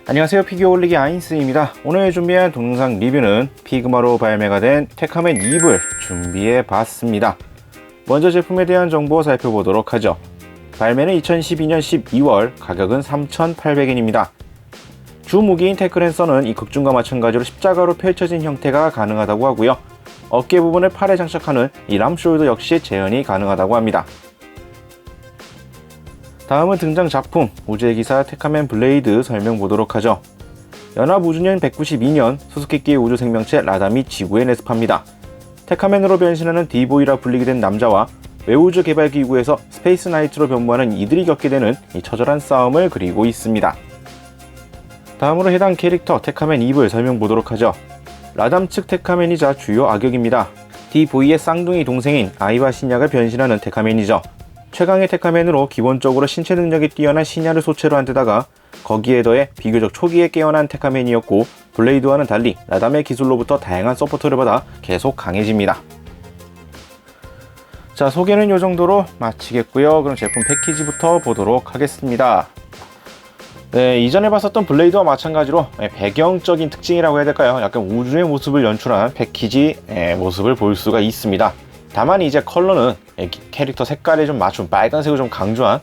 안녕하세요, 피규어 올리기 아인스입니다. 오늘 준비한 동영상 리뷰는 피그마로 발매가 된 테카맨 이블 준비해 봤습니다. 먼저 제품에 대한 정보 살펴보도록 하죠. 발매는 2012년 12월, 가격은 3,800엔입니다. 주 무기인 태클앤서는 이 극중과 마찬가지로 십자가로 펼쳐진 형태가 가능하다고 하고요. 어깨 부분을 팔에 장착하는 이 람숄더 역시 재현이 가능하다고 합니다. 다음은 등장 작품, 우주의 기사 테카맨 블레이드 설명 보도록 하죠. 연합우주년 192년 수수께끼의 우주 생명체 라담이 지구에 내습합니다. 테카맨으로 변신하는 디보이라 불리게 된 남자와 외우주 개발기구에서 스페이스 나이트로 변모하는 이들이 겪게 되는 이 처절한 싸움을 그리고 있습니다. 다음으로 해당 캐릭터 테카맨 이블 설명 보도록 하죠. 라담 측 테카맨이자 주요 악역입니다. 디보이의 쌍둥이 동생인 아이바 신야가 변신하는 테카맨이죠. 최강의 테카맨으로 기본적으로 신체 능력이 뛰어난 신야를 소체로 한 데다가 거기에 더해 비교적 초기에 깨어난 테카맨이었고, 블레이드와는 달리 라담의 기술로부터 다양한 서포트를 받아 계속 강해집니다. 자, 소개는 이 정도로 마치겠고요. 그럼 제품 패키지부터 보도록 하겠습니다. 네, 이전에 봤었던 블레이드와 마찬가지로 배경적인 특징이라고 해야 될까요? 약간 우주의 모습을 연출한 패키지 모습을 볼 수가 있습니다. 다만 이제 컬러는 캐릭터 색깔에 좀 맞춘 빨간색을 좀 강조한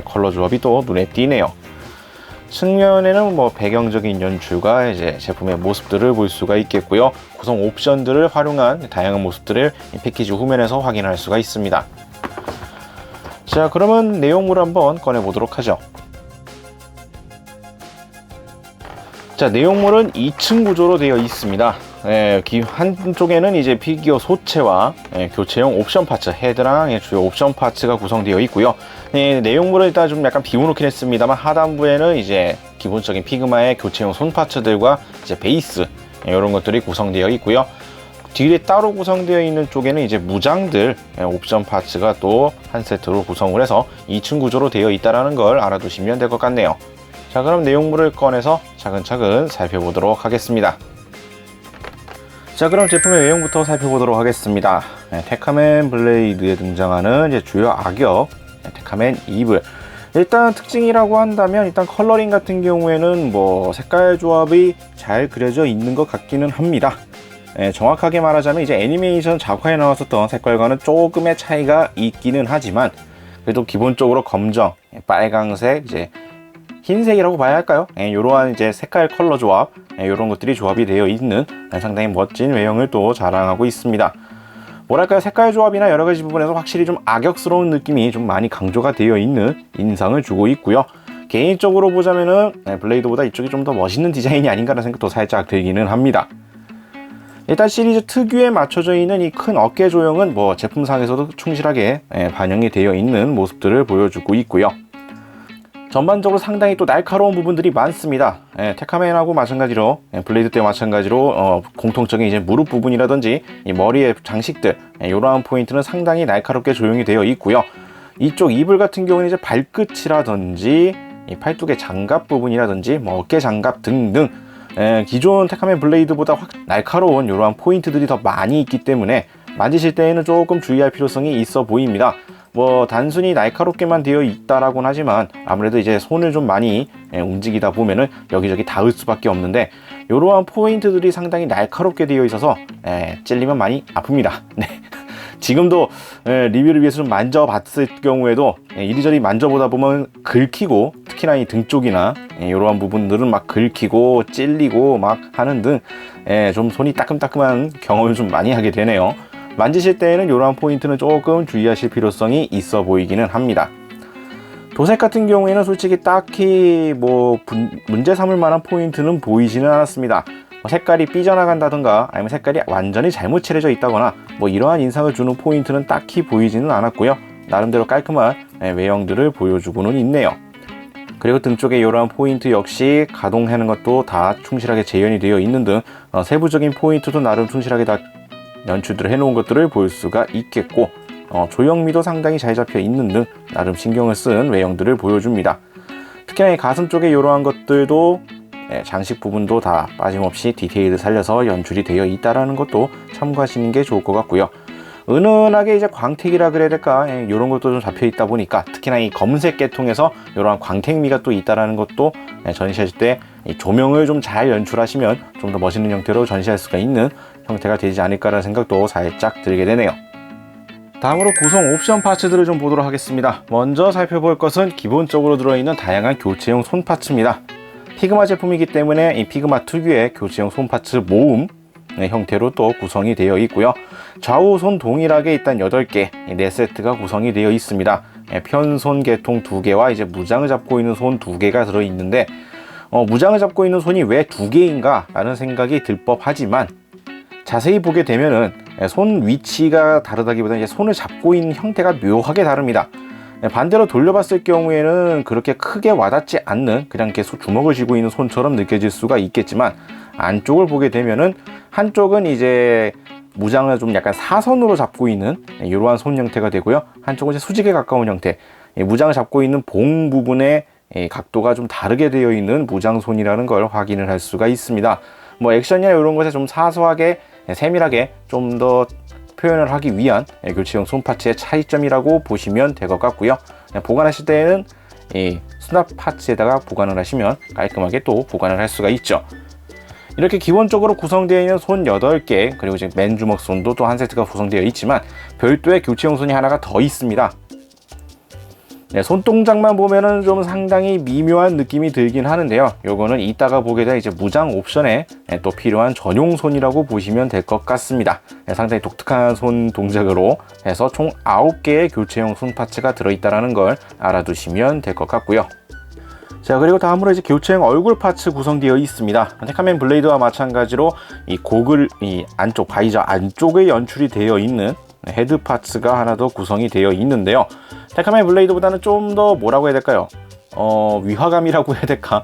컬러 조합이 또 눈에 띄네요. 측면에는 배경적인 연출과 이제 제품의 모습들을 볼 수가 있겠고요. 구성 옵션들을 활용한 다양한 모습들을 패키지 후면에서 확인할 수가 있습니다. 자, 그러면 내용물을 한번 꺼내 보도록 하죠. 자, 내용물은 2층 구조로 되어 있습니다. 한쪽에는 이제 피규어 소체와 교체용 옵션 파츠, 헤드랑 주요 옵션 파츠가 구성되어 있고요. 내용물은 일단 좀 약간 비워놓긴 했습니다만, 하단부에는 이제 기본적인 피그마의 교체용 손 파츠들과 이제 베이스 이런 것들이 구성되어 있고요. 뒤에 따로 구성되어 있는 쪽에는 이제 무장들 옵션 파츠가 또 한 세트로 구성을 해서 2층 구조로 되어 있다는 걸 알아두시면 될 것 같네요. 자, 그럼 내용물을 꺼내서 차근차근 살펴보도록 하겠습니다. 자, 그럼 제품의 외형부터 살펴보도록 하겠습니다. 테카맨 블레이드에 등장하는 이제 주요 악역 테카맨 이블. 일단 특징이라고 한다면, 일단 컬러링 같은 경우에는 색깔 조합이 잘 그려져 있는 것 같기는 합니다. 정확하게 말하자면 이제 애니메이션 작화에 나왔었던 색깔과는 조금의 차이가 있기는 하지만, 그래도 기본적으로 검정, 빨강색, 이제 흰색이라고 봐야 할까요? 이러한 이제 색깔 컬러 조합, 이런 것들이 조합이 되어 있는 상당히 멋진 외형을 또 자랑하고 있습니다. 뭐랄까요, 색깔 조합이나 여러 가지 부분에서 확실히 좀 악역스러운 느낌이 좀 많이 강조가 되어 있는 인상을 주고 있고요. 개인적으로 보자면은 블레이드보다 이쪽이 좀 더 멋있는 디자인이 아닌가라는 생각도 살짝 들기는 합니다. 일단 시리즈 특유에 맞춰져 있는 이 큰 어깨 조형은 제품상에서도 충실하게 반영이 되어 있는 모습들을 보여주고 있고요. 전반적으로 상당히 또 날카로운 부분들이 많습니다. 테카맨하고 마찬가지로, 블레이드 때와 마찬가지로 공통적인 이제 무릎 부분이라든지 이 머리의 장식들, 이러한 포인트는 상당히 날카롭게 조형이 되어 있고요. 이쪽 이불 같은 경우는 이제 발끝이라든지 이 팔뚝의 장갑 부분이라든지 어깨 장갑 등등 기존 테카맨 블레이드보다 확 날카로운 이러한 포인트들이 더 많이 있기 때문에 만지실 때에는 조금 주의할 필요성이 있어 보입니다. 단순히 날카롭게만 되어 있다라고는 하지만, 아무래도 이제 손을 좀 많이 움직이다 보면은 여기저기 닿을 수밖에 없는데, 이러한 포인트들이 상당히 날카롭게 되어 있어서 찔리면 많이 아픕니다. 네. 지금도 리뷰를 위해서 좀 만져봤을 경우에도 이리저리 만져보다 보면 긁히고, 특히나 이 등 쪽이나 이러한 부분들은 막 긁히고 찔리고 막 하는 등 좀 손이 따끔따끔한 경험을 좀 많이 하게 되네요. 만지실 때에는 이러한 포인트는 조금 주의하실 필요성이 있어 보이기는 합니다. 도색 같은 경우에는 솔직히 딱히 문제 삼을 만한 포인트는 보이지는 않았습니다. 색깔이 삐져나간다든가 아니면 색깔이 완전히 잘못 칠해져 있다거나 이러한 인상을 주는 포인트는 딱히 보이지는 않았고요. 나름대로 깔끔한 외형들을 보여주고는 있네요. 그리고 등 쪽에 이러한 포인트 역시 가동하는 것도 다 충실하게 재현이 되어 있는 등 세부적인 포인트도 나름 충실하게 다 연출들을 해놓은 것들을 볼 수가 있겠고, 조형미도 상당히 잘 잡혀 있는 등 나름 신경을 쓴 외형들을 보여줍니다. 특히나 가슴 쪽에 이러한 것들도 장식 부분도 다 빠짐없이 디테일을 살려서 연출이 되어 있다는 것도 참고하시는 게 좋을 것 같고요. 은은하게 이제 광택이라 그래야 될까, 이런 것도 좀 잡혀 있다 보니까 특히나 이 검은색 계통에서 이러한 광택미가 또 있다라는 것도 전시하실 때 조명을 좀 잘 연출하시면 좀 더 멋있는 형태로 전시할 수가 있는 형태가 되지 않을까라는 생각도 살짝 들게 되네요. 다음으로 구성 옵션 파츠들을 좀 보도록 하겠습니다. 먼저 살펴볼 것은 기본적으로 들어있는 다양한 교체용 손 파츠입니다. 피그마 제품이기 때문에 이 피그마 특유의 교체용 손 파츠 모음 형태로 또 구성이 되어 있고요. 좌우 손 동일하게 일단 8개 4세트가 구성이 되어 있습니다. 편손 계통 2개와 이제 무장을 잡고 있는 손 2개가 들어있는데 무장을 잡고 있는 손이 왜 2개인가 라는 생각이 들 법하지만 자세히 보게 되면은 손 위치가 다르다기보다는 이제 손을 잡고 있는 형태가 묘하게 다릅니다. 반대로 돌려봤을 경우에는 그렇게 크게 와닿지 않는 그냥 이렇게 주먹을 쥐고 있는 손처럼 느껴질 수가 있겠지만 안쪽을 보게 되면은 한쪽은 이제 무장을 좀 약간 사선으로 잡고 있는 이러한 손 형태가 되고요. 한쪽은 이제 수직에 가까운 형태, 무장을 잡고 있는 봉 부분의 각도가 좀 다르게 되어 있는 무장손이라는 걸 확인을 할 수가 있습니다. 뭐 액션이나 이런 것에 좀 사소하게 세밀하게 좀 더 표현을 하기 위한 교체용 손 파츠의 차이점이라고 보시면 될 것 같고요. 보관하실 때는 이 수납 파츠에다가 보관을 하시면 깔끔하게 또 보관을 할 수가 있죠. 이렇게 기본적으로 구성되어 있는 손 8개, 그리고 이제 맨주먹 손도 또 한 세트가 구성되어 있지만 별도의 교체용 손이 하나가 더 있습니다. 손동작만 보면은 좀 상당히 미묘한 느낌이 들긴 하는데요. 요거는 이따가 보게 될 이제 무장 옵션에 또 필요한 전용 손이라고 보시면 될 것 같습니다. 상당히 독특한 손 동작으로 해서 총 9개의 교체용 손 파츠가 들어있다는 걸 알아두시면 될 것 같고요. 자, 그리고 다음으로 이제 교체용 얼굴 파츠 구성되어 있습니다. 테카맨 블레이드와 마찬가지로 이 고글, 이 안쪽 바이저 안쪽에 연출이 되어 있는 헤드 파츠가 하나 더 구성이 되어 있는데요. 테카맨 블레이드보다는 좀 더 뭐라고 해야 될까요? 위화감이라고 해야 될까?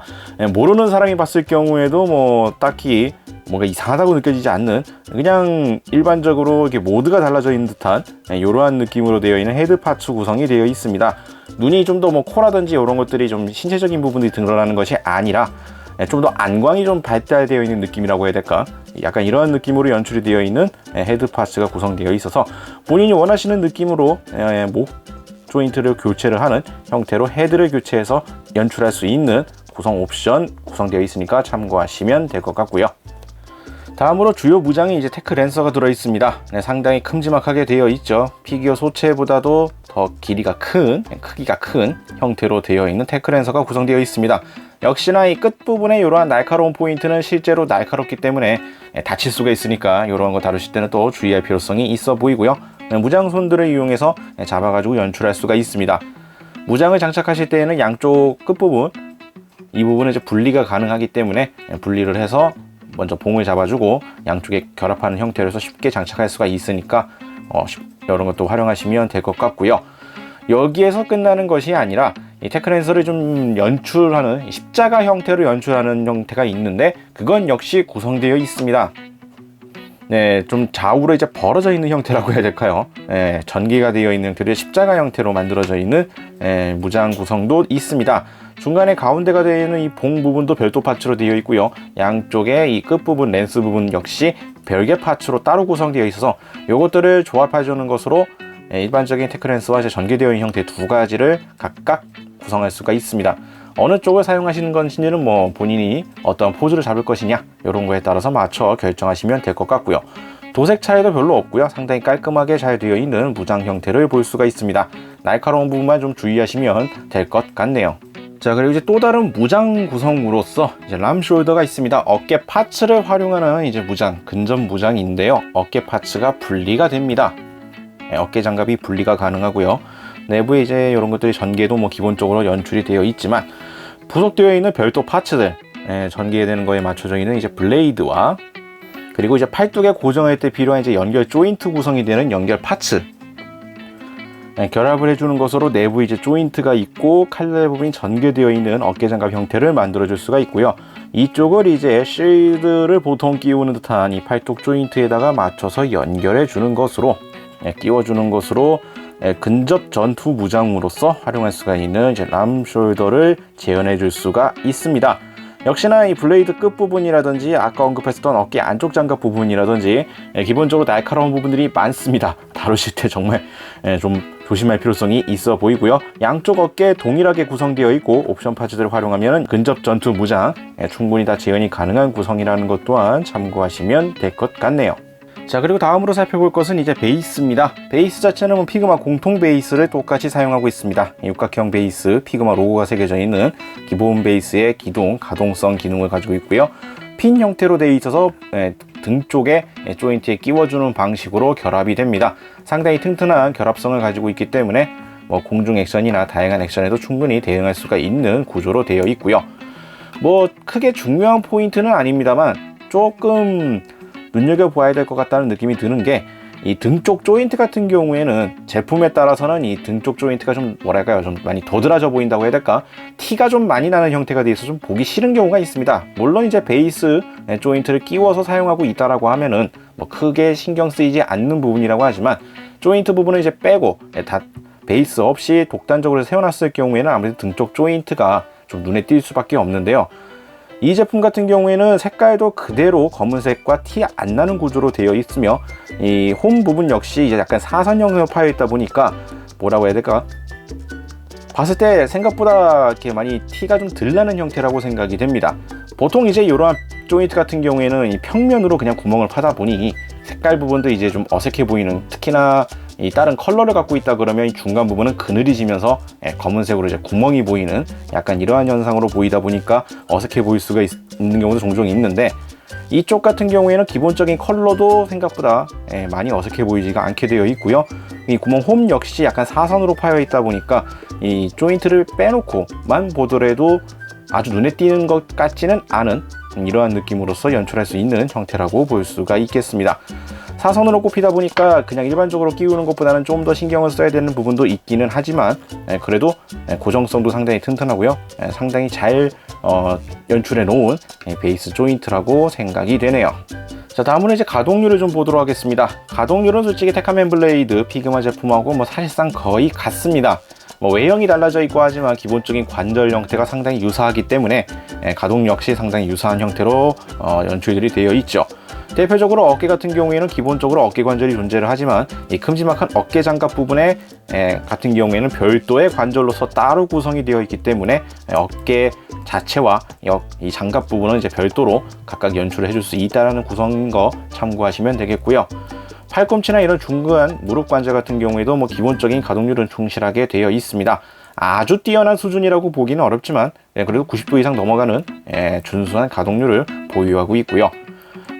모르는 사람이 봤을 경우에도 뭐 딱히 뭔가 이상하다고 느껴지지 않는, 그냥 일반적으로 이렇게 모드가 달라져 있는 듯한 이러한 느낌으로 되어 있는 헤드 파츠 구성이 되어 있습니다. 눈이 좀 더 뭐 코라든지 이런 것들이 좀 신체적인 부분들이 드러나는 것이 아니라 좀 더 안광이 좀 발달되어 있는 느낌이라고 해야 될까? 약간 이런 느낌으로 연출이 되어 있는 헤드 파츠가 구성되어 있어서 본인이 원하시는 느낌으로 목 조인트를 교체를 하는 형태로 헤드를 교체해서 연출할 수 있는 구성 옵션 구성되어 있으니까 참고하시면 될 것 같고요. 다음으로 주요 무장이 이제 테크 랜서가 들어 있습니다. 상당히 큼지막하게 되어 있죠. 피규어 소체보다도 더 크기가 큰 형태로 되어 있는 테크 랜서가 구성되어 있습니다. 역시나 이 끝부분에 이러한 날카로운 포인트는 실제로 날카롭기 때문에 다칠 수가 있으니까 이런 거 다루실 때는 또 주의할 필요성이 있어 보이고요. 무장손들을 이용해서 잡아가지고 연출할 수가 있습니다. 무장을 장착하실 때에는 양쪽 끝부분, 이 부분은 이제 분리가 가능하기 때문에 분리를 해서 먼저 봉을 잡아주고 양쪽에 결합하는 형태로 해서 쉽게 장착할 수가 있으니까 이런 것도 활용하시면 될 것 같고요. 여기에서 끝나는 것이 아니라 이 테크 랜서를 좀 연출하는 십자가 형태로 연출하는 형태가 있는데 그건 역시 구성되어 있습니다. 좀 좌우로 이제 벌어져 있는 형태라고 해야 될까요? 전기가 되어 있는 형태로 십자가 형태로 만들어져 있는 무장 구성도 있습니다. 중간에 가운데가 되어 있는 이 봉 부분도 별도 파츠로 되어 있고요. 양쪽에 이 끝부분, 렌스 부분 역시 별개 파츠로 따로 구성되어 있어서 이것들을 조합해 주는 것으로 일반적인 테크 랜스와 전개되어 있는 형태 두 가지를 각각 구성할 수가 있습니다. 어느 쪽을 사용하시는 것인지는 뭐 본인이 어떤 포즈를 잡을 것이냐 이런 거에 따라서 맞춰 결정하시면 될 것 같고요. 도색 차이도 별로 없고요. 상당히 깔끔하게 잘 되어 있는 무장 형태를 볼 수가 있습니다. 날카로운 부분만 좀 주의하시면 될 것 같네요. 자, 그리고 이제 또 다른 무장 구성으로서 이제 람 숄더가 있습니다. 어깨 파츠를 활용하는 이제 무장, 근접 무장인데요. 어깨 파츠가 분리가 됩니다. 어깨 장갑이 분리가 가능하고요. 내부에 이제 이런 것들이 전개도 뭐 기본적으로 연출이 되어 있지만 부속되어 있는 별도 파츠들, 전개되는 거에 맞춰져 있는 이제 블레이드와 그리고 이제 팔뚝에 고정할 때 필요한 이제 연결 조인트 구성이 되는 연결 파츠, 결합을 해주는 것으로 내부 이제 조인트가 있고 칼날 부분이 전개되어 있는 어깨 장갑 형태를 만들어 줄 수가 있고요. 이쪽을 이제 쉴드를 보통 끼우는 듯한 이 팔뚝 조인트에다가 맞춰서 연결해 주는 것으로 끼워주는 것으로 근접 전투 무장으로서 활용할 수가 있는 이제 람 숄더를 재현해 줄 수가 있습니다. 역시나 이 블레이드 끝부분이라든지 아까 언급했었던 어깨 안쪽 장갑 부분이라든지 기본적으로 날카로운 부분들이 많습니다. 다루실 때 정말 좀 조심할 필요성이 있어 보이고요. 양쪽 어깨 동일하게 구성되어 있고 옵션 파츠들을 활용하면 근접 전투 무장 충분히 다 재현이 가능한 구성이라는 것 또한 참고하시면 될 것 같네요. 자, 그리고 다음으로 살펴볼 것은 이제 베이스입니다. 베이스 자체는 피그마 공통 베이스를 똑같이 사용하고 있습니다. 육각형 베이스, 피그마 로고가 새겨져 있는 기본 베이스의 기둥, 가동성 기능을 가지고 있고요. 핀 형태로 되어 있어서 등 쪽에 조인트에 끼워주는 방식으로 결합이 됩니다. 상당히 튼튼한 결합성을 가지고 있기 때문에 공중 액션이나 다양한 액션에도 충분히 대응할 수가 있는 구조로 되어 있고요. 크게 중요한 포인트는 아닙니다만 조금 눈여겨보아야 될 것 같다는 느낌이 드는 게 이 등 쪽 조인트 같은 경우에는 제품에 따라서는 이 등 쪽 조인트가 좀 좀 많이 도드라져 보인다고 해야 될까? 티가 좀 많이 나는 형태가 돼 있어서 좀 보기 싫은 경우가 있습니다. 물론 이제 베이스 조인트를 끼워서 사용하고 있다라고 하면은 크게 신경 쓰이지 않는 부분이라고 하지만 조인트 부분을 이제 빼고 다 베이스 없이 독단적으로 세워놨을 경우에는 아무래도 등 쪽 조인트가 좀 눈에 띌 수밖에 없는데요. 이 제품 같은 경우에는 색깔도 그대로 검은색과 티 안 나는 구조로 되어 있으며 이 홈 부분 역시 이제 약간 사선형으로 파여 있다 보니까 뭐라고 해야 될까? 봤을 때 생각보다 이렇게 많이 티가 좀 덜 나는 형태라고 생각이 됩니다. 보통 이제 이러한 조인트 같은 경우에는 이 평면으로 그냥 구멍을 파다 보니 색깔 부분도 이제 좀 어색해 보이는, 특히나 이 다른 컬러를 갖고 있다 그러면 이 중간 부분은 그늘이지면서 검은색으로 이제 구멍이 보이는 약간 이러한 현상으로 보이다 보니까 어색해 보일 수가 있는 경우도 종종 있는데, 이쪽 같은 경우에는 기본적인 컬러도 생각보다 많이 어색해 보이지가 않게 되어 있고요. 이 구멍 홈 역시 약간 사선으로 파여 있다 보니까 이 조인트를 빼놓고만 보더라도 아주 눈에 띄는 것 같지는 않은 이러한 느낌으로서 연출할 수 있는 형태라고 볼 수가 있겠습니다. 사선으로 꼽히다 보니까 그냥 일반적으로 끼우는 것보다는 좀 더 신경을 써야 되는 부분도 있기는 하지만 그래도 고정성도 상당히 튼튼하고요. 상당히 잘 연출해 놓은 베이스 조인트라고 생각이 되네요. 자, 다음으로 이제 가동률을 좀 보도록 하겠습니다. 가동률은 솔직히 테카맨 블레이드 피그마 제품하고 사실상 거의 같습니다. 외형이 달라져 있고 하지만 기본적인 관절 형태가 상당히 유사하기 때문에 가동 역시 상당히 유사한 형태로 연출들이 되어 있죠. 대표적으로 어깨 같은 경우에는 기본적으로 어깨 관절이 존재를 하지만 이 큼지막한 어깨 장갑 부분에 같은 경우에는 별도의 관절로서 따로 구성이 되어 있기 때문에 어깨 자체와 이 장갑 부분은 이제 별도로 각각 연출을 해줄 수 있다는 구성인 거 참고하시면 되겠고요. 팔꿈치나 이런 중간 무릎 관절 같은 경우에도 기본적인 가동률은 충실하게 되어 있습니다. 아주 뛰어난 수준이라고 보기는 어렵지만 그래도 90도 이상 넘어가는 준수한 가동률을 보유하고 있고요.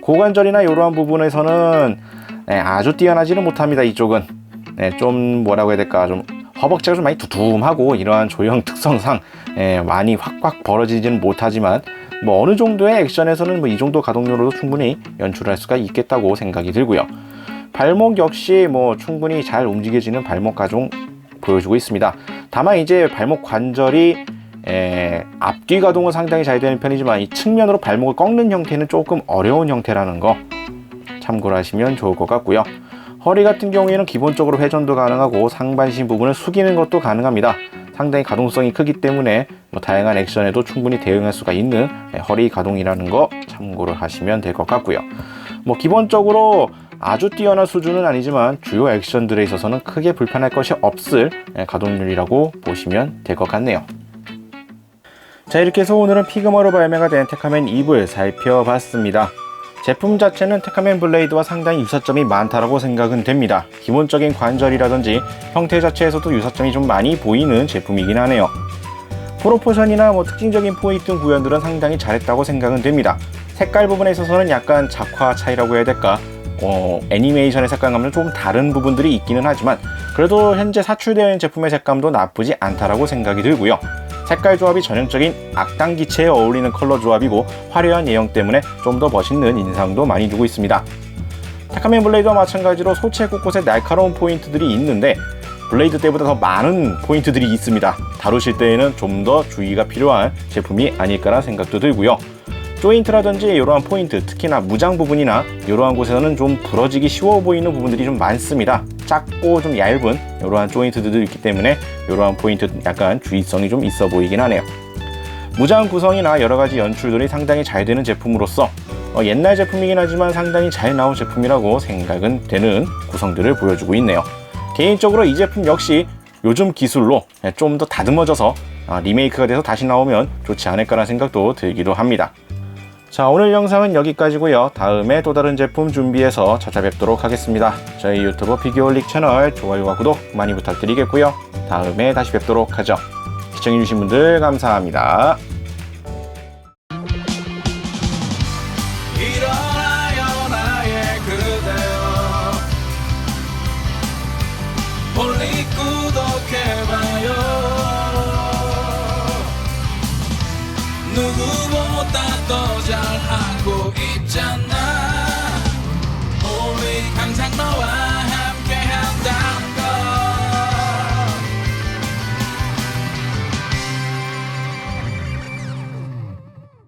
고관절이나 이러한 부분에서는 아주 뛰어나지는 못합니다. 이쪽은 좀 뭐라고 해야 될까, 좀 허벅지가 좀 많이 두툼하고 이러한 조형 특성상 많이 확확 벌어지지는 못하지만 어느 정도의 액션에서는 이 정도 가동률로도 충분히 연출할 수가 있겠다고 생각이 들고요. 발목 역시 충분히 잘 움직여지는 발목 가동 보여주고 있습니다. 다만 이제 발목 관절이 앞뒤 가동은 상당히 잘 되는 편이지만 이 측면으로 발목을 꺾는 형태는 조금 어려운 형태라는 거 참고를 하시면 좋을 것 같고요. 허리 같은 경우에는 기본적으로 회전도 가능하고 상반신 부분을 숙이는 것도 가능합니다. 상당히 가동성이 크기 때문에 다양한 액션에도 충분히 대응할 수가 있는 허리 가동이라는 거 참고를 하시면 될 것 같고요. 기본적으로 아주 뛰어난 수준은 아니지만 주요 액션들에 있어서는 크게 불편할 것이 없을 가동률이라고 보시면 될 것 같네요. 자, 이렇게 해서 오늘은 피그마로 발매가 된 테카맨 이브를 살펴봤습니다. 제품 자체는 테카맨 블레이드와 상당히 유사점이 많다고 생각은 됩니다. 기본적인 관절이라든지 형태 자체에서도 유사점이 좀 많이 보이는 제품이긴 하네요. 프로포션이나 특징적인 포인트 구현들은 상당히 잘했다고 생각은 됩니다. 색깔 부분에 있어서는 약간 작화 차이라고 해야 될까, 애니메이션의 색감과는 좀 다른 부분들이 있기는 하지만 그래도 현재 사출되어 있는 제품의 색감도 나쁘지 않다라고 생각이 들고요. 색깔 조합이 전형적인 악당 기체에 어울리는 컬러 조합이고 화려한 예형 때문에 좀 더 멋있는 인상도 많이 주고 있습니다. 테카맨 블레이드와 마찬가지로 소체 곳곳에 날카로운 포인트들이 있는데 블레이드 때보다 더 많은 포인트들이 있습니다. 다루실 때에는 좀 더 주의가 필요한 제품이 아닐까라는 생각도 들고요. 조인트라든지 이러한 포인트, 특히나 무장 부분이나 이러한 곳에서는 좀 부러지기 쉬워 보이는 부분들이 좀 많습니다. 작고 좀 얇은 이러한 조인트들도 있기 때문에 이러한 포인트 약간 주의성이 좀 있어 보이긴 하네요. 무장 구성이나 여러가지 연출들이 상당히 잘 되는 제품으로서 옛날 제품이긴 하지만 상당히 잘 나온 제품이라고 생각은 되는 구성들을 보여주고 있네요. 개인적으로 이 제품 역시 요즘 기술로 좀 더 다듬어져서 리메이크가 돼서 다시 나오면 좋지 않을까라는 생각도 들기도 합니다. 자, 오늘 영상은 여기까지고요. 다음에 또 다른 제품 준비해서 찾아뵙도록 하겠습니다. 저희 유튜브 피규어홀릭 채널 좋아요와 구독 많이 부탁드리겠고요. 다음에 다시 뵙도록 하죠. 시청해주신 분들 감사합니다. 일어나요 나의 그대여, 홀릭 구독해봐요. 누구보다 더 잘하고 있잖아.